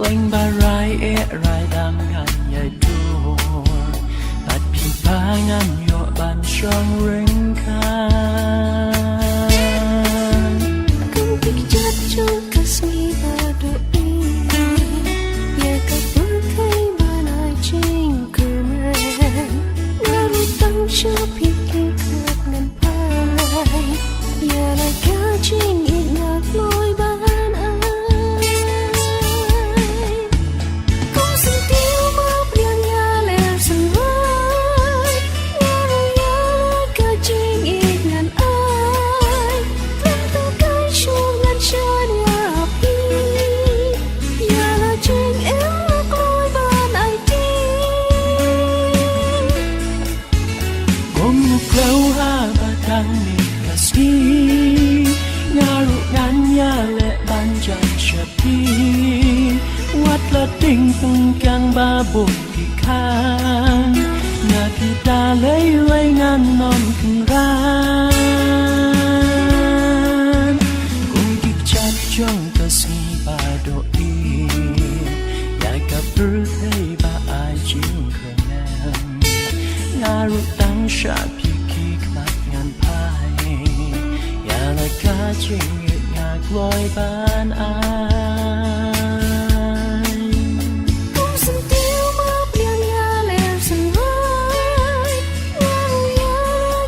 quanh ba rai e rai đam ngàn nhảy đua bạt bị ba ngàn nhọ bàn trong rừng khan không biết chết trong Kashmir và đội nhà cặp bước thấy ba lại trên cửa men naru tăng cho biết khi khát ngàn phai nhà lại cá trên ít ngạc lối ban ai cũng xin tiêu mấp riêng nhà lẻ sân vơi nhà rồi nhà cá trên ít ngàn ai vẫn tôi cái chuông ngàn chơi nhà đi nhà là trên em ngạc lối ban ai đi gồm một lâu ha ba thang mi Kashmir nhà ru ngàn nhà lệ ban chân chập đi wat là tình tung càng ba buồn kỳ khan nhà kita lấy ngàn non kinh ran cùng kịch chát trong Kashmir ba đội nhà cặp rư thấy ba ai chịu khờ nam nhà ru tăng sa pi kịch mặt ngàn phai nhà là cá chinh ngạc lối ban ai cũng xin tiêu mấp riêng nhà lẻ sân vơi nhà rồi nhà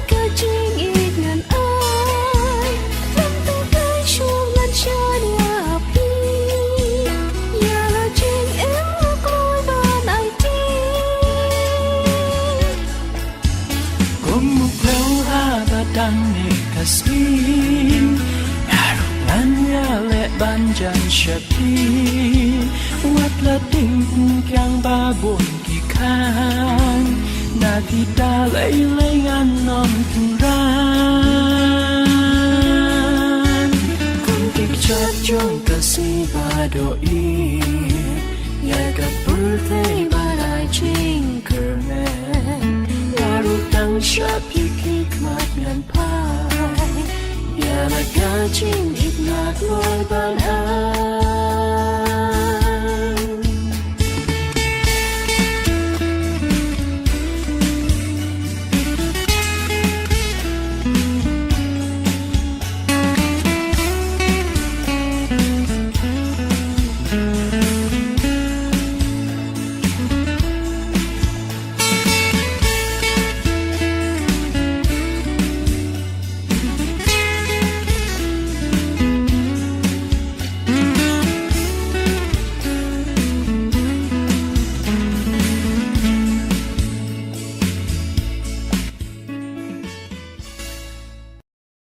cá trên ít ngàn ai vẫn tôi cái chuông ngàn chơi nhà đi nhà là trên em ngạc lối ban ai đi gồm một lâu ha ba đăng mi Kashmir nhà ru ngàn nhà lệ ban chân chập đi wat là tình càng ba buồn kỳ khan na kita lấy ngàn non kinh ran cùng kịch chát trong Kashmir ba đội nhà cặp bữa thấy ba lại trên cửa men nhà ru tăng sa pi kịch mặt ngàn phai nhà là cá chinh ít ngạc lối ban ai